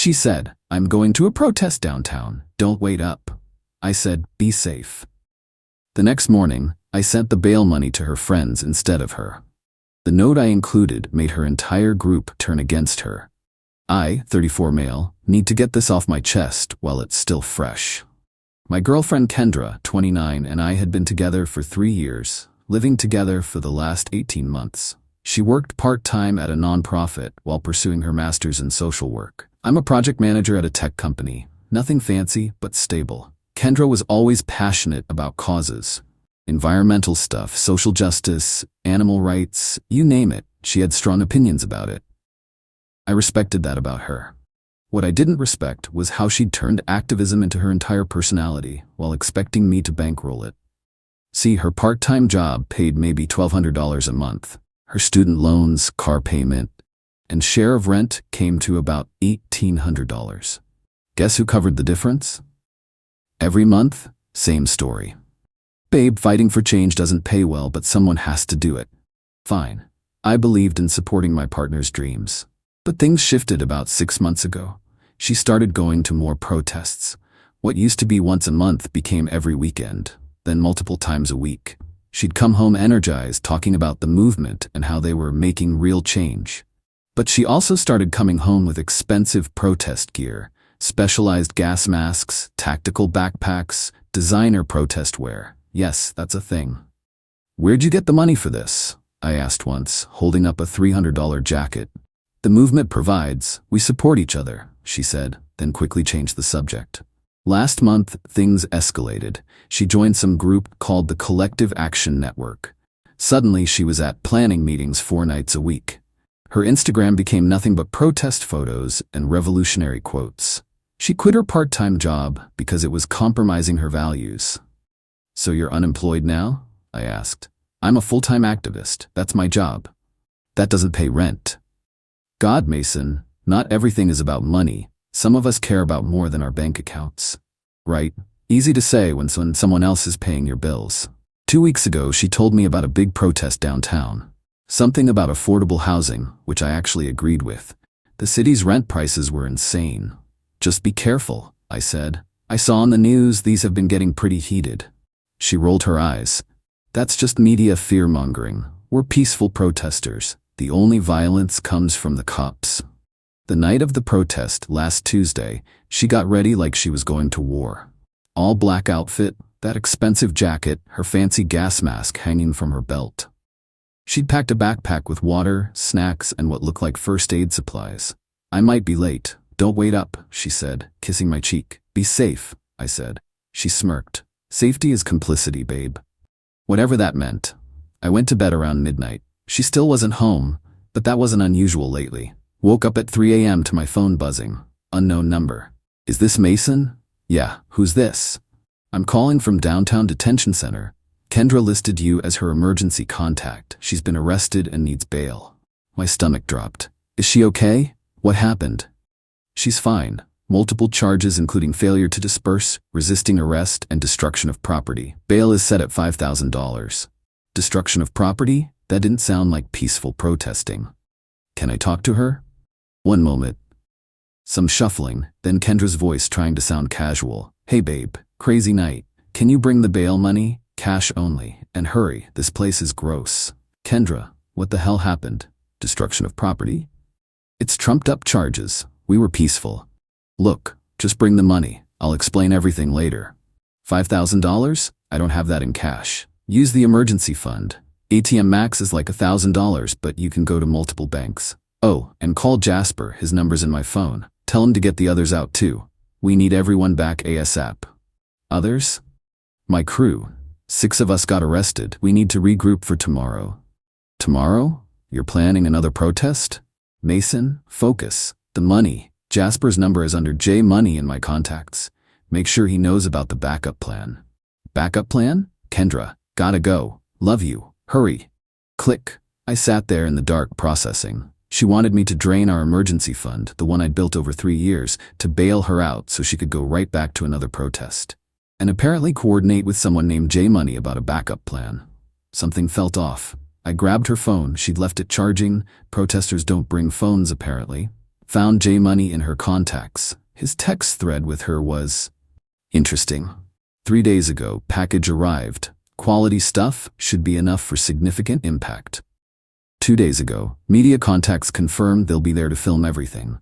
She said, "I'm going to a protest downtown. Don't wait up." I said, "Be safe." The next morning, I sent the bail money to her friends instead of her. The note I included made her entire group turn against her. I, 34 male, need to get this off my chest while it's still fresh. My girlfriend Kendra, 29, and I had been together for 3 years, living together for the last 18 months. She worked part-time at a nonprofit while pursuing her master's in social work. I'm a project manager at a tech company. Nothing fancy, but stable. Kendra was always passionate about causes. Environmental stuff, social justice, animal rights, you name it. She had strong opinions about it. I respected that about her. What I didn't respect was how she'd turned activism into her entire personality while expecting me to bankroll it. See, her part-time job paid maybe $1,200 a month. Her student loans, car payment, and share of rent came to about $1,800. Guess who covered the difference? Every month, same story. "Babe, fighting for change doesn't pay well, but someone has to do it." Fine. I believed in supporting my partner's dreams. But things shifted about 6 months ago. She started going to more protests. What used to be once a month became every weekend, then multiple times a week. She'd come home energized, talking about the movement and how they were making real change. But she also started coming home with expensive protest gear, specialized gas masks, tactical backpacks, designer protest wear. Yes, that's a thing. "Where'd you get the money for this?" I asked once, holding up a $300 jacket. "The movement provides. We support each other," she said, then quickly changed the subject. Last month, things escalated. She joined some group called the Collective Action Network. Suddenly, she was at planning meetings 4 nights a week. Her Instagram became nothing but protest photos and revolutionary quotes. She quit her part-time job because it was compromising her values. "So you're unemployed now?" I asked. "I'm a full-time activist. That's my job." "That doesn't pay rent." "God, Mason, not everything is about money. Some of us care about more than our bank accounts." Right? Easy to say when someone else is paying your bills. 2 weeks ago, she told me about a big protest downtown. Something about affordable housing, which I actually agreed with. The city's rent prices were insane. "Just be careful," I said. "I saw on the news these have been getting pretty heated." She rolled her eyes. "That's just media fear-mongering. We're peaceful protesters. The only violence comes from the cops." The night of the protest, last Tuesday, she got ready like she was going to war. All black outfit, that expensive jacket, her fancy gas mask hanging from her belt. She'd packed a backpack with water, snacks, and what looked like first aid supplies. "I might be late. Don't wait up," she said, kissing my cheek. "Be safe," I said. She smirked. "Safety is complicity, babe." Whatever that meant. I went to bed around midnight. She still wasn't home, but that wasn't unusual lately. Woke up at 3 a.m. to my phone buzzing. Unknown number. "Is this Mason?" "Yeah, who's this?" "I'm calling from downtown detention center. Kendra listed you as her emergency contact. She's been arrested and needs bail." My stomach dropped. "Is she okay? What happened?" "She's fine. Multiple charges including failure to disperse, resisting arrest, and destruction of property. Bail is set at $5,000. Destruction of property? That didn't sound like peaceful protesting. "Can I talk to her?" "One moment." Some shuffling, then Kendra's voice trying to sound casual. "Hey babe, crazy night. Can you bring the bail money? Cash only. And hurry, this place is gross." "Kendra, what the hell happened? Destruction of property?" "It's trumped up charges. We were peaceful." "Look, just bring the money. I'll explain everything later." $5,000? I don't have that in cash. Use the emergency fund. ATM max is like $1,000, but you can go to multiple banks. Oh, and call Jasper, his number's in my phone. Tell him to get the others out too. We need everyone back ASAP. "Others?" "My crew. 6 of us got arrested. We need to regroup for tomorrow." "Tomorrow? You're planning another protest?" "Mason, focus. The money. Jasper's number is under J Money in my contacts. Make sure he knows about the backup plan." "Backup plan?" "Kendra, gotta go. Love you. Hurry." Click. I sat there in the dark processing. She wanted me to drain our emergency fund, the one I'd built over 3 years, to bail her out so she could go right back to another protest. And apparently coordinate with someone named J Money about a backup plan. Something felt off. I grabbed her phone. She'd left it charging. Protesters don't bring phones, apparently. Found J Money in her contacts. His text thread with her was interesting. 3 days ago, package arrived. Quality stuff should be enough for significant impact. 2 days ago, media contacts confirmed they'll be there to film everything.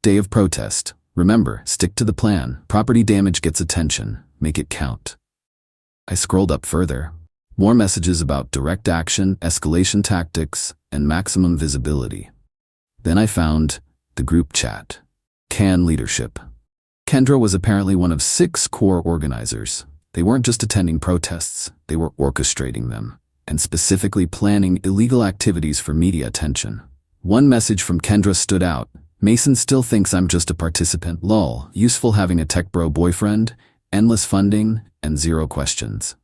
Day of protest. Remember, stick to the plan. Property damage gets attention. Make it count. I scrolled up further. More messages about direct action, escalation tactics, and maximum visibility. Then I found the group chat. Can leadership. Kendra was apparently one of 6 core organizers. They weren't just attending protests, they were orchestrating them, and specifically planning illegal activities for media attention. One message from Kendra stood out. Mason still thinks I'm just a participant, lol. Useful having a tech bro boyfriend, endless funding, and 0 questions.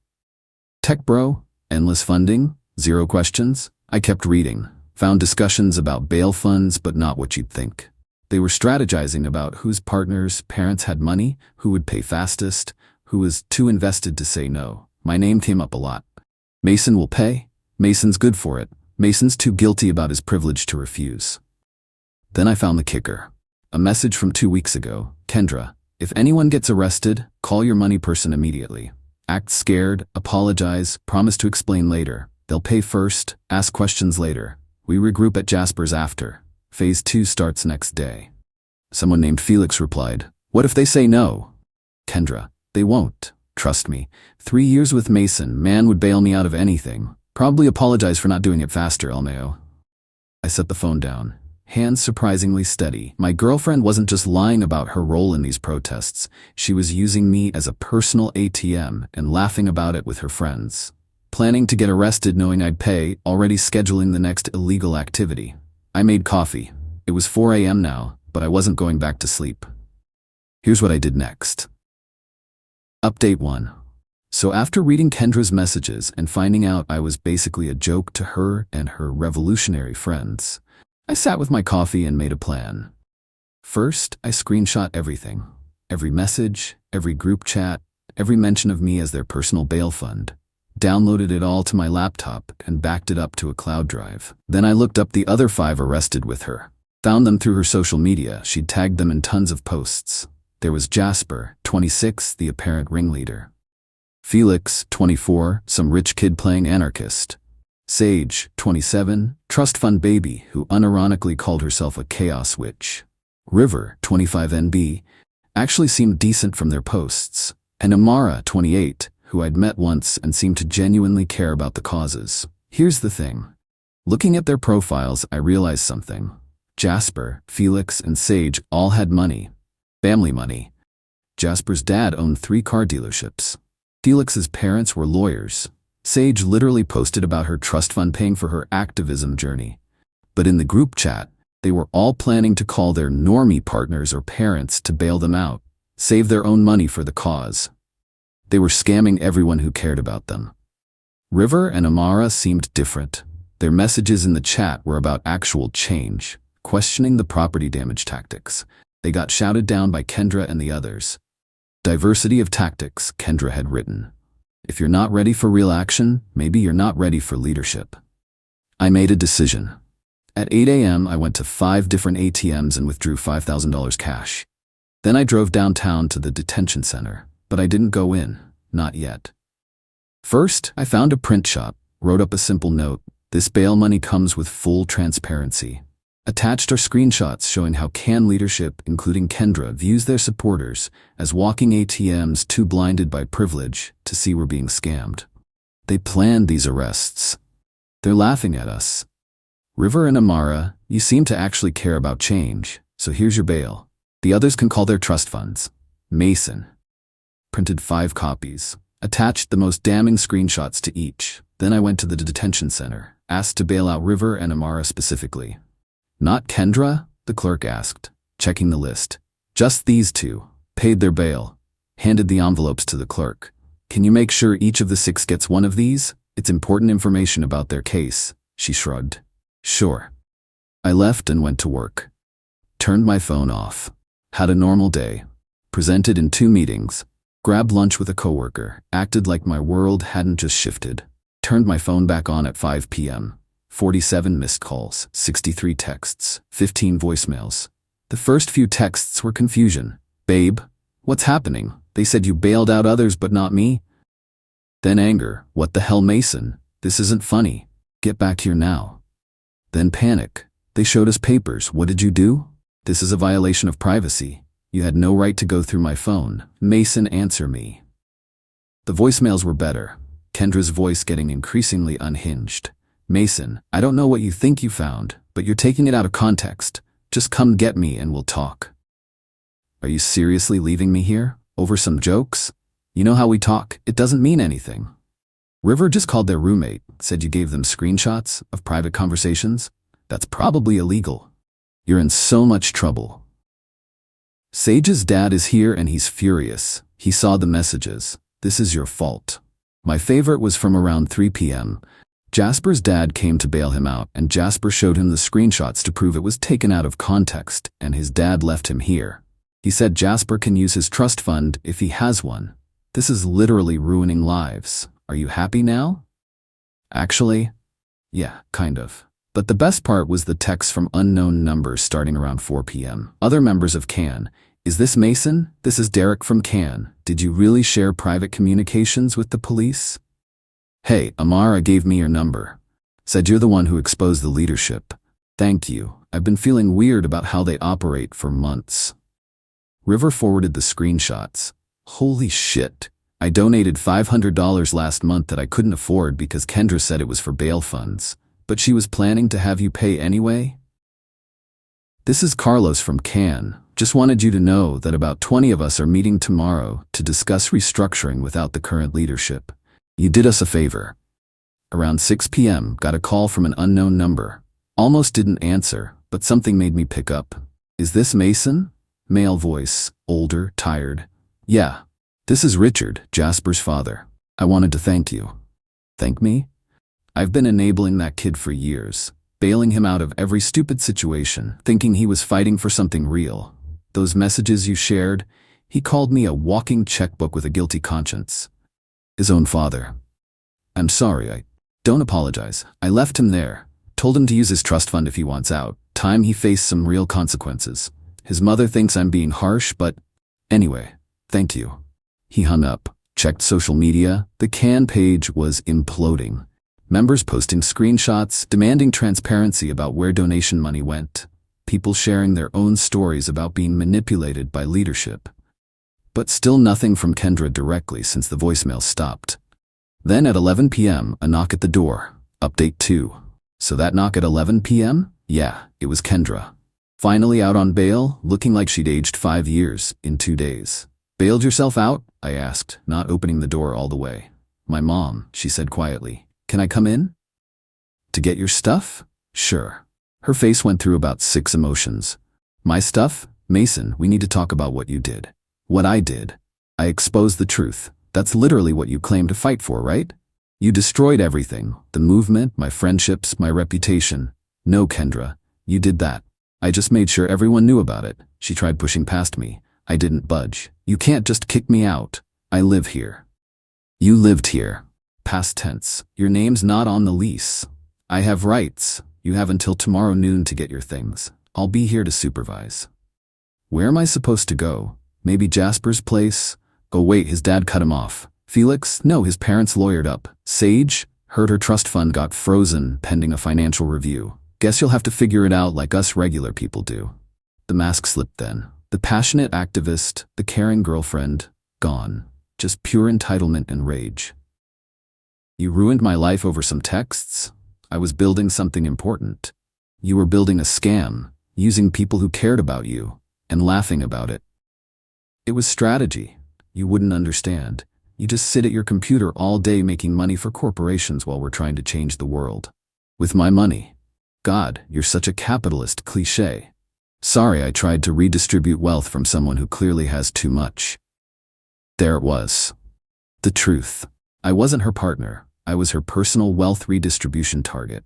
Tech bro, endless funding, 0 questions? I kept reading. Found discussions about bail funds, but not what you'd think. They were strategizing about whose partners' parents had money, who would pay fastest, who was too invested to say no. My name came up a lot. Mason will pay. Mason's good for it. Mason's too guilty about his privilege to refuse. Then I found the kicker. A message from 2 weeks ago. Kendra, if anyone gets arrested, call your money person immediately. Act scared, apologize, promise to explain later. They'll pay first, ask questions later. We regroup at Jasper's after. Phase 2 starts next day. Someone named Felix replied, what if they say no? Kendra, they won't. Trust me. 3 years with Mason, man would bail me out of anything. Probably apologize for not doing it faster, LMAO. I set the phone down. Hands surprisingly steady. My girlfriend wasn't just lying about her role in these protests. She was using me as a personal ATM and laughing about it with her friends. Planning to get arrested knowing I'd pay, already scheduling the next illegal activity. I made coffee. It was 4 a.m. now, but I wasn't going back to sleep. Here's what I did next. Update 1. So after reading Kendra's messages and finding out I was basically a joke to her and her revolutionary friends, I sat with my coffee and made a plan. First, I screenshot everything. Every message, every group chat, every mention of me as their personal bail fund. Downloaded it all to my laptop and backed it up to a cloud drive. Then I looked up the other 5 arrested with her. Found them through her social media. She'd tagged them in tons of posts. There was Jasper, 26, the apparent ringleader. Felix, 24, some rich kid playing anarchist. Sage, 27, trust fund baby who unironically called herself a chaos witch. River, 25 NB, actually seemed decent from their posts. And Amara, 28, who I'd met once and seemed to genuinely care about the causes. Here's the thing. Looking at their profiles, I realized something. Jasper, Felix, and Sage all had money. Family money. Jasper's dad owned 3 car dealerships. Felix's parents were lawyers. Sage literally posted about her trust fund paying for her activism journey. But in the group chat, they were all planning to call their normie partners or parents to bail them out, save their own money for the cause. They were scamming everyone who cared about them. River and Amara seemed different. Their messages in the chat were about actual change, questioning the property damage tactics. They got shouted down by Kendra and the others. Diversity of tactics, Kendra had written. If you're not ready for real action, maybe you're not ready for leadership. I made a decision. At 8 a.m., I went to 5 different ATMs and withdrew $5,000 cash. Then I drove downtown to the detention center, but I didn't go in, not yet. First, I found a print shop, wrote up a simple note. This bail money comes with full transparency. Attached are screenshots showing how Can leadership, including Kendra, views their supporters as walking ATMs too blinded by privilege to see we're being scammed. They planned these arrests. They're laughing at us. River and Amara, you seem to actually care about change, so here's your bail. The others can call their trust funds. Mason. Printed 5 copies. Attached the most damning screenshots to each. Then I went to the detention center, asked to bail out River and Amara specifically. Not Kendra? The clerk asked, checking the list. Just these 2. Paid their bail. Handed the envelopes to the clerk. Can you make sure each of the 6 gets one of these? It's important information about their case. She shrugged. Sure. I left and went to work. Turned my phone off. Had a normal day. Presented in 2 meetings. Grabbed lunch with a coworker. Acted like my world hadn't just shifted. Turned my phone back on at 5 p.m. 47 missed calls, 63 texts, 15 voicemails. The first few texts were confusion. Babe, what's happening? They said you bailed out others but not me. Then anger. What the hell, Mason? This isn't funny. Get back here now. Then panic. They showed us papers. What did you do? This is a violation of privacy. You had no right to go through my phone. Mason, answer me. The voicemails were better. Kendra's voice getting increasingly unhinged. Mason, I don't know what you think you found, but you're taking it out of context. Just come get me and we'll talk. Are you seriously leaving me here? Over some jokes? You know how we talk, it doesn't mean anything. River just called their roommate, said you gave them screenshots of private conversations. That's probably illegal. You're in so much trouble. Sage's dad is here and he's furious. He saw the messages. This is your fault. My favorite was from around 3 p.m. Jasper's dad came to bail him out and Jasper showed him the screenshots to prove it was taken out of context and his dad left him here. He said Jasper can use his trust fund if he has one. This is literally ruining lives. Are you happy now? Actually, yeah, kind of. But the best part was the text from unknown numbers starting around 4 p.m. Other members of CAN. Is this Mason? This is Derek from CAN. Did you really share private communications with the police? Hey, Amara gave me your number. Said you're the one who exposed the leadership. Thank you. I've been feeling weird about how they operate for months. River forwarded the screenshots. Holy shit. I donated $500 last month that I couldn't afford because Kendra said it was for bail funds. But she was planning to have you pay anyway? This is Carlos from CAN. Just wanted you to know that about 20 of us are meeting tomorrow to discuss restructuring without the current leadership. You did us a favor. Around 6 p.m., got a call from an unknown number. Almost didn't answer, but something made me pick up. Is this Mason? Male voice, older, tired. Yeah. This is Richard, Jasper's father. I wanted to thank you. Thank me? I've been enabling that kid for years, bailing him out of every stupid situation, thinking he was fighting for something real. Those messages you shared, he called me a walking checkbook with a guilty conscience. His own father. I'm sorry, don't apologize. I left him there, told him to use his trust fund if he wants out. Time he faced some real consequences. His mother thinks I'm being harsh, but anyway, thank you. He hung up, checked social media. The CAN page was imploding. Members posting screenshots, demanding transparency about where donation money went. People sharing their own stories about being manipulated by leadership. But still nothing from Kendra directly since the voicemail stopped. Then at 11 p.m., a knock at the door. Update 2. So that knock at 11 p.m.? Yeah, it was Kendra. Finally out on bail, looking like she'd aged 5 years in 2 days. Bailed yourself out? I asked, not opening the door all the way. My mom, she said quietly. Can I come in? To get your stuff? Sure. Her face went through about 6 emotions. My stuff? Mason, we need to talk about what you did. What I did. I exposed the truth. That's literally what you claim to fight for, right? You destroyed everything. The movement, my friendships, my reputation. No, Kendra, you did that. I just made sure everyone knew about it. She tried pushing past me. I didn't budge. You can't just kick me out. I live here. You lived here. Past tense. Your name's not on the lease. I have rights. You have until tomorrow noon to get your things. I'll be here to supervise. Where am I supposed to go? Maybe Jasper's place? Oh wait, his dad cut him off. Felix? No, his parents lawyered up. Sage? Heard her trust fund got frozen pending a financial review. Guess you'll have to figure it out like us regular people do. The mask slipped then. The passionate activist, the caring girlfriend, gone. Just pure entitlement and rage. You ruined my life over some texts? I was building something important. You were building a scam, using people who cared about you, and laughing about it. It was strategy. You wouldn't understand. You just sit at your computer all day making money for corporations while we're trying to change the world. With my money. God, you're such a capitalist cliché. Sorry I tried to redistribute wealth from someone who clearly has too much. There it was. The truth. I wasn't her partner. I was her personal wealth redistribution target.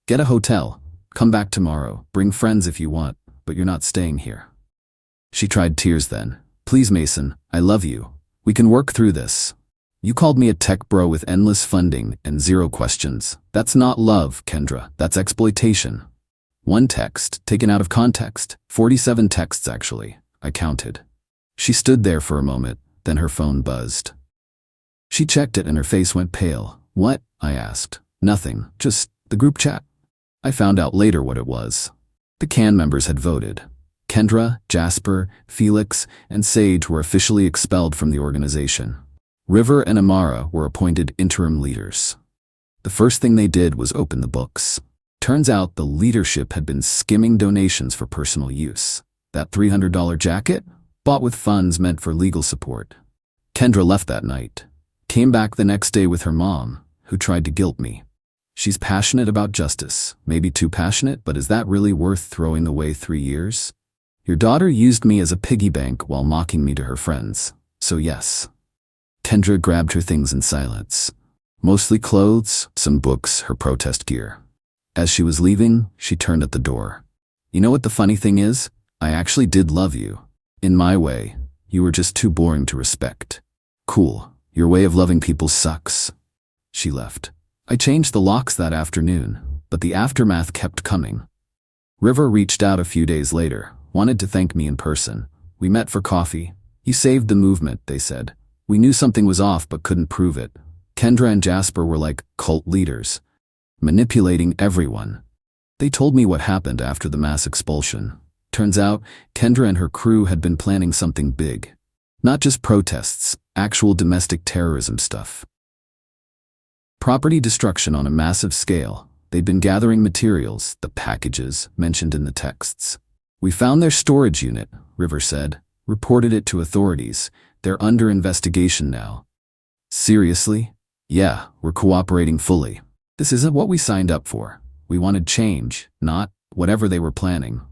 Get a hotel. Come back tomorrow. Bring friends if you want, but you're not staying here. She tried tears then. Please, Mason, I love you. We can work through this. You called me a tech bro with endless funding and zero questions. That's not love, Kendra. That's exploitation. One text, taken out of context. 47 texts, actually. I counted. She stood there for a moment, then her phone buzzed. She checked it and her face went pale. What? I asked. Nothing, just the group chat. I found out later what it was. The CAN members had voted. Kendra, Jasper, Felix, and Sage were officially expelled from the organization. River and Amara were appointed interim leaders. The first thing they did was open the books. Turns out the leadership had been skimming donations for personal use. That $300 jacket? Bought with funds meant for legal support. Kendra left that night. Came back the next day with her mom, who tried to guilt me. She's passionate about justice. Maybe too passionate, but is that really worth throwing away 3 years? Your daughter used me as a piggy bank while mocking me to her friends. So yes. Kendra grabbed her things in silence. Mostly clothes, some books, her protest gear. As she was leaving, she turned at the door. You know what the funny thing is? I actually did love you. In my way. You were just too boring to respect. Cool. Your way of loving people sucks. She left. I changed the locks that afternoon, but the aftermath kept coming. River reached out a few days later, wanted to thank me in person. We met for coffee. You saved the movement, they said. We knew something was off but couldn't prove it. Kendra and Jasper were like cult leaders, manipulating everyone. They told me what happened after the mass expulsion. Turns out, Kendra and her crew had been planning something big. Not just protests, actual domestic terrorism stuff. Property destruction on a massive scale. They'd been gathering materials, the packages mentioned in the texts. We found their storage unit, River said, reported it to authorities. They're under investigation now. Seriously? Yeah, we're cooperating fully. This isn't what we signed up for. We wanted change, not whatever they were planning.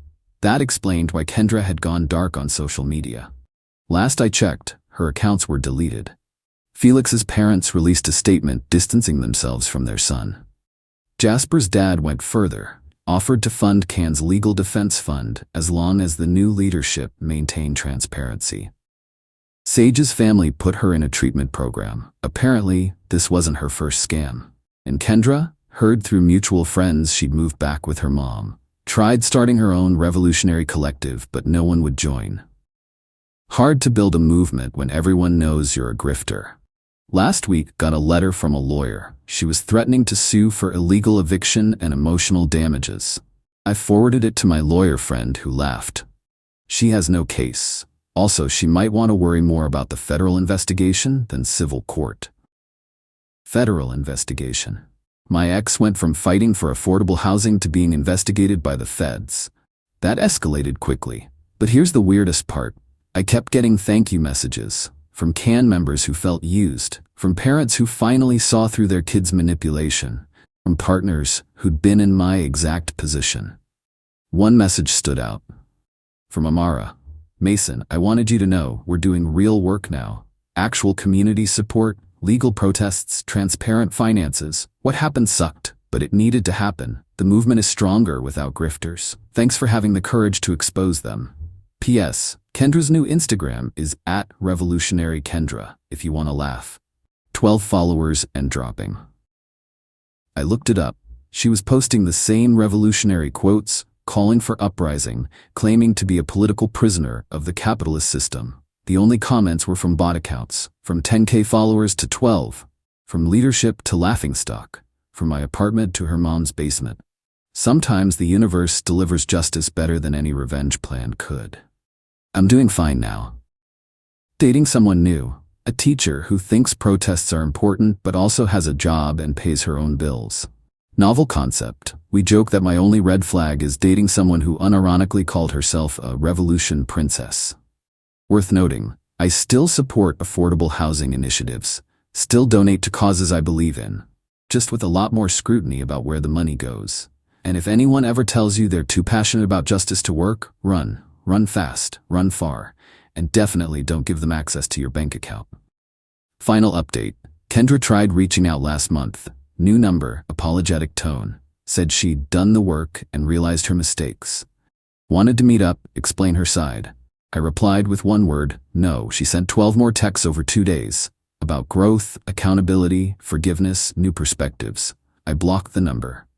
That explained why Kendra had gone dark on social media. Last I checked, her accounts were deleted. Felix's parents released a statement distancing themselves from their son. Jasper's dad went further, offered to fund CAN's legal defense fund as long as the new leadership maintained transparency. Sage's family put her in a treatment program. Apparently, this wasn't her first scam. And Kendra heard through mutual friends she'd moved back with her mom. Tried starting her own revolutionary collective, but no one would join. Hard to build a movement when everyone knows you're a grifter. Last week, got a letter from a lawyer. She was threatening to sue for illegal eviction and emotional damages. I forwarded it to my lawyer friend who laughed. She has no case. Also, she might want to worry more about the federal investigation than civil court. Federal investigation. My ex went from fighting for affordable housing to being investigated by the feds. That escalated quickly. But here's the weirdest part. I kept getting thank you messages from CAN members who felt used, from parents who finally saw through their kids' manipulation, from partners who'd been in my exact position. One message stood out. From Amara. Mason, I wanted you to know we're doing real work now. Actual community support, legal protests, transparent finances. What happened sucked, but it needed to happen. The movement is stronger without grifters. Thanks for having the courage to expose them. P.S. Kendra's new Instagram is @RevolutionaryKendra, if you want to laugh. 12 followers and dropping. I looked it up. She was posting the same revolutionary quotes, calling for uprising, claiming to be a political prisoner of the capitalist system. The only comments were from bot accounts, from 10K followers to 12, from leadership to laughingstock, from my apartment to her mom's basement. Sometimes the universe delivers justice better than any revenge plan could. I'm doing fine now. Dating someone new, a teacher who thinks protests are important but also has a job and pays her own bills. Novel concept. We joke that my only red flag is dating someone who unironically called herself a revolution princess. Worth noting, I still support affordable housing initiatives, still donate to causes I believe in, just with a lot more scrutiny about where the money goes. And if anyone ever tells you they're too passionate about justice to work, run. Run fast, run far, and definitely don't give them access to your bank account. Final update. Kendra tried reaching out last month. New number, apologetic tone. Said she'd done the work and realized her mistakes. Wanted to meet up, explain her side. I replied with one word, no. She sent 12 more texts over 2 days. about growth, accountability, forgiveness, new perspectives. I blocked the number.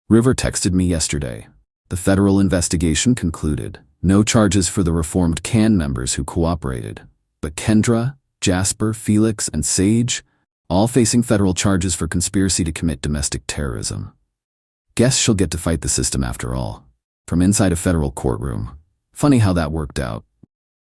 River texted me yesterday. The federal investigation concluded. No charges for the reformed CAN members who cooperated. But Kendra, Jasper, Felix, and Sage, all facing federal charges for conspiracy to commit domestic terrorism. Guess she'll get to fight the system after all. From inside a federal courtroom. Funny how that worked out.